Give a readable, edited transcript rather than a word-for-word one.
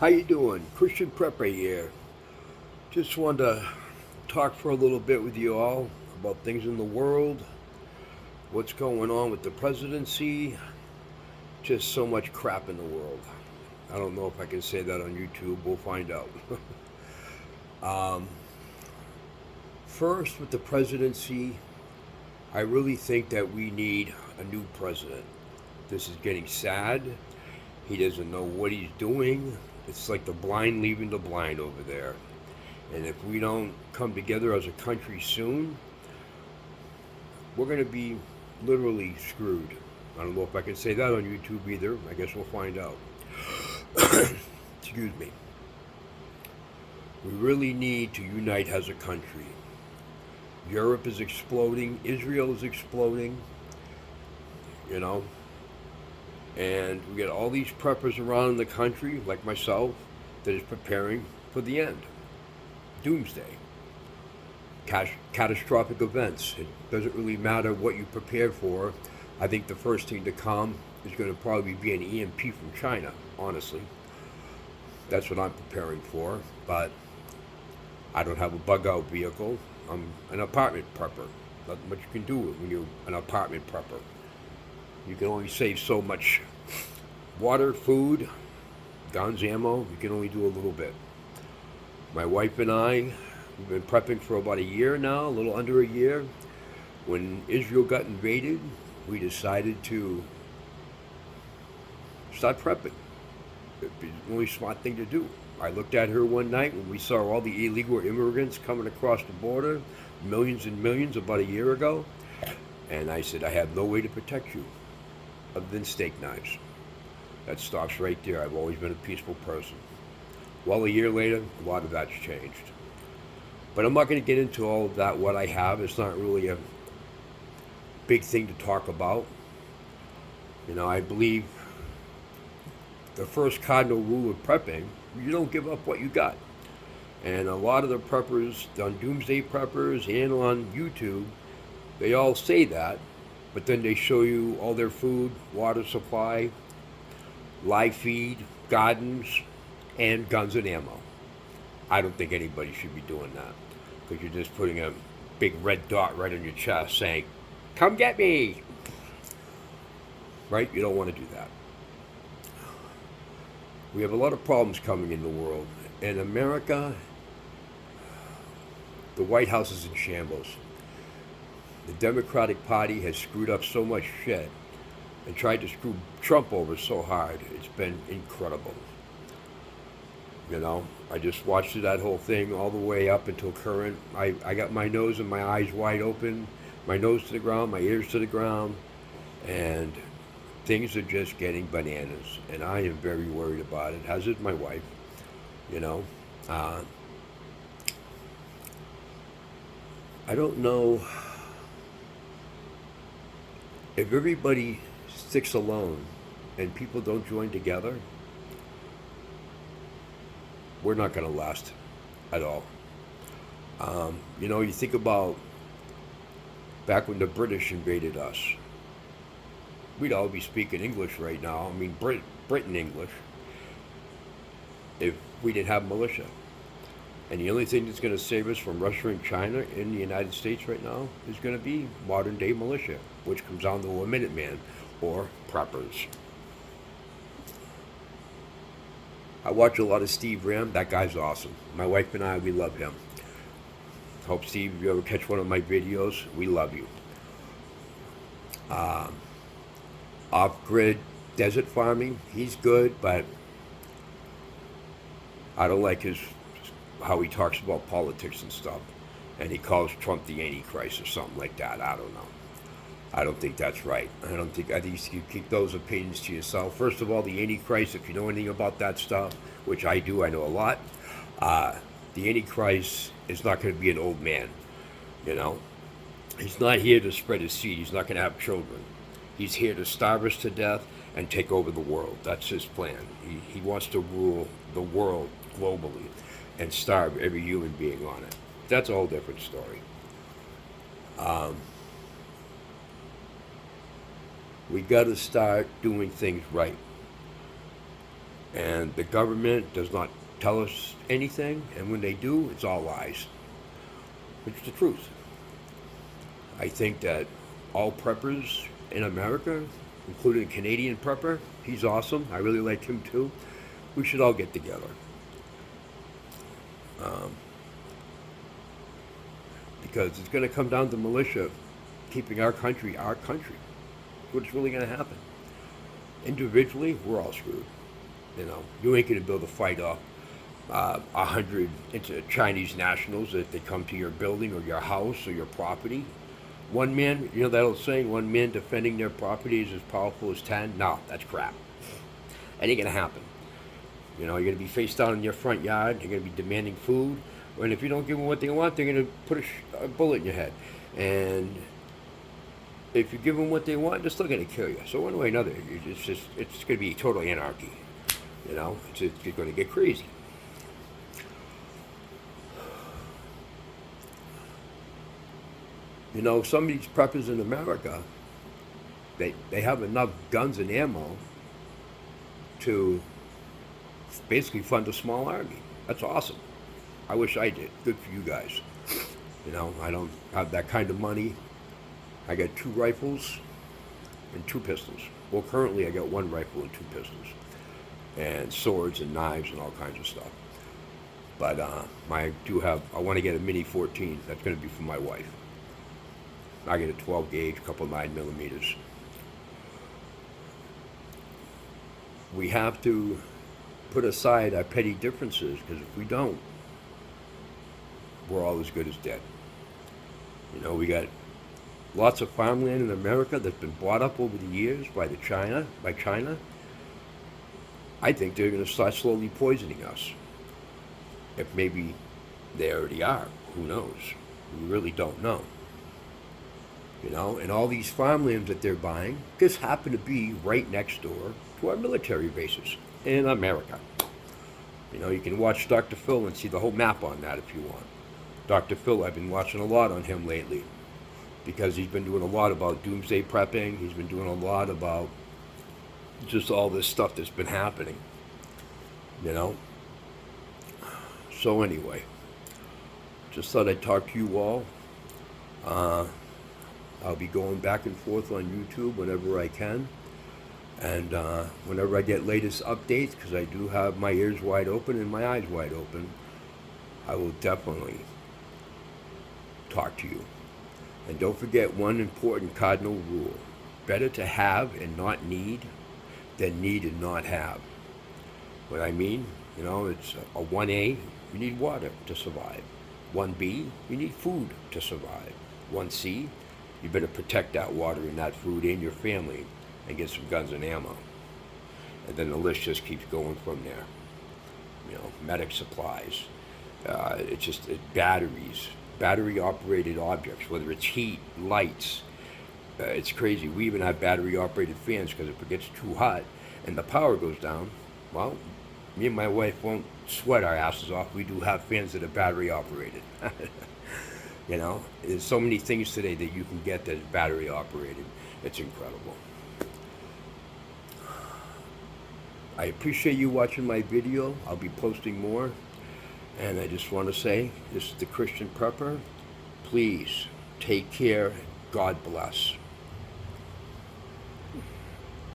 How you doing? Christian Prepper here. Just wanted to talk for a little bit with you all about things in the world, what's going on with the presidency, just so much crap in the world. I don't know if I can say that on YouTube. We'll find out. um, First, with the presidency, I really think that we need a new president. This is getting sad. He doesn't know what he's doing. It's like the blind leading the blind over there. And if we don't come together as a country soon, we're going to be literally screwed. I don't know if I can say that on YouTube either. I guess we'll find out. Excuse me. We really need to unite as a country. Europe is exploding. Israel is exploding. You know, and we get all these preppers around the country, like myself, that is preparing for the end. Doomsday. Catastrophic events. It doesn't really matter what you prepare for. I think the first thing to come is going to probably be an EMP from China, honestly. That's what I'm preparing for, but I don't have a bug out vehicle. I'm an apartment prepper. Not much you can do when you're an apartment prepper. You can only save so much water, food, guns, ammo. You can only do a little bit. My wife and I, we've been prepping for about a year now, a little under a year. When Israel got invaded, we decided to start prepping. It'd be the only smart thing to do. I looked at her one night when we saw all the illegal immigrants coming across the border, millions and millions, about a year ago, and I said, I have no way to protect you other than steak knives. That stops right there. I've always been a peaceful person. Well, a year later, a lot of that's changed. But I'm not going to get into all of that, what I have. It's not really a big thing to talk about. You know, I believe the first cardinal rule of prepping, you don't give up what you got. And a lot of the preppers, on Doomsday Preppers and on YouTube, they all say that, but then they show you all their food, water supply, live feed, gardens, and guns and ammo. I don't think anybody should be doing that because you're just putting a big red dot right on your chest saying, come get me! Right? You don't want to do that. We have a lot of problems coming in the world. In America, the White House is in shambles. The Democratic Party has screwed up so much shit and tried to screw Trump over so hard. It's been incredible. You know, I just watched that whole thing all the way up until current. I got my nose and my eyes wide open, my nose to the ground, my ears to the ground, and things are just getting bananas. And I am very worried about it, as is my wife, you know. I don't know if everybody sticks alone and people don't join together, we're not going to last at all. You know, you think about back when the British invaded us, we'd all be speaking English right now. I mean, Britain English, if we didn't have militia. And the only thing that's going to save us from Russia and China in the United States right now is going to be modern day militia, which comes down to a Minuteman or preppers. I watch a lot of Steve Ram. That guy's awesome. My wife and I, we love him. Hope, Steve, if you ever catch one of my videos, we love you. Off-grid desert farming, he's good, but I don't like how he talks about politics and stuff. And he calls Trump the Antichrist or something like that. I don't know. I don't think that's right. I think you should keep those opinions to yourself. First of all, the Antichrist, if you know anything about that stuff, which I do, I know a lot, the Antichrist is not going to be an old man, you know. He's not here to spread his seed. He's not going to have children. He's here to starve us to death and take over the world. That's his plan. He wants to rule the world globally and starve every human being on it. That's a whole different story. We got to start doing things right. And the government does not tell us anything, and when they do, it's all lies. It's the truth. I think that all preppers in America, including a Canadian prepper, he's awesome. I really like him too. We should all get together. Um, because it's going to come down to militia keeping our country our country. What's really going to happen? Individually, we're all screwed. You know, you ain't going to build a fight off 100 into Chinese nationals if they come to your building or your house or your property. One man, you know that old saying, one man defending their property is as powerful as 10? No, that's crap. That ain't going to happen. You know, you're going to be face down in your front yard, you're going to be demanding food, and if you don't give them what they want, they're going to put a bullet in your head. And if you give them what they want, they're still going to kill you. So one way or another, it's going to be total anarchy. You know, it's going to get crazy. You know, some of these preppers in America, they have enough guns and ammo to basically fund a small army. That's awesome. I wish I did. Good for you guys. You know, I don't have that kind of money. I got 2 rifles and 2 pistols. Well, currently I got 1 rifle and 2 pistols, and swords and knives and all kinds of stuff. But I want to get a Mini 14. That's going to be for my wife. I get a 12 gauge, a couple 9mm. We have to put aside our petty differences, because if we don't, we're all as good as dead. You know, we got lots of farmland in America that's been bought up over the years by China. I think they're going to start slowly poisoning us. If maybe they already are, who knows? We really don't know. You know, and all these farmlands that they're buying just happen to be right next door to our military bases in America. You know, you can watch Dr. Phil and see the whole map on that if you want. Dr. Phil, I've been watching a lot on him lately because he's been doing a lot about doomsday prepping. He's been doing a lot about just all this stuff that's been happening, you know. So anyway, just thought I'd talk to you all. I'll be going back and forth on YouTube whenever I can. And whenever I get latest updates, because I do have my ears wide open and my eyes wide open, I will definitely talk to you. And don't forget one important cardinal rule. Better to have and not need than need and not have. What I mean, you know, it's a 1A, you need water to survive. 1B, you need food to survive. 1C, you better protect that water and that food and your family and get some guns and ammo. And then the list just keeps going from there. You know, medic supplies, batteries, battery-operated objects, whether it's heat, lights. It's crazy. We even have battery-operated fans because if it gets too hot and the power goes down, well, me and my wife won't sweat our asses off. We do have fans that are battery-operated. You know, there's so many things today that you can get that is battery-operated. It's incredible. I appreciate you watching my video. I'll be posting more. And I just want to say, this is the Christian Prepper. Please take care. God bless.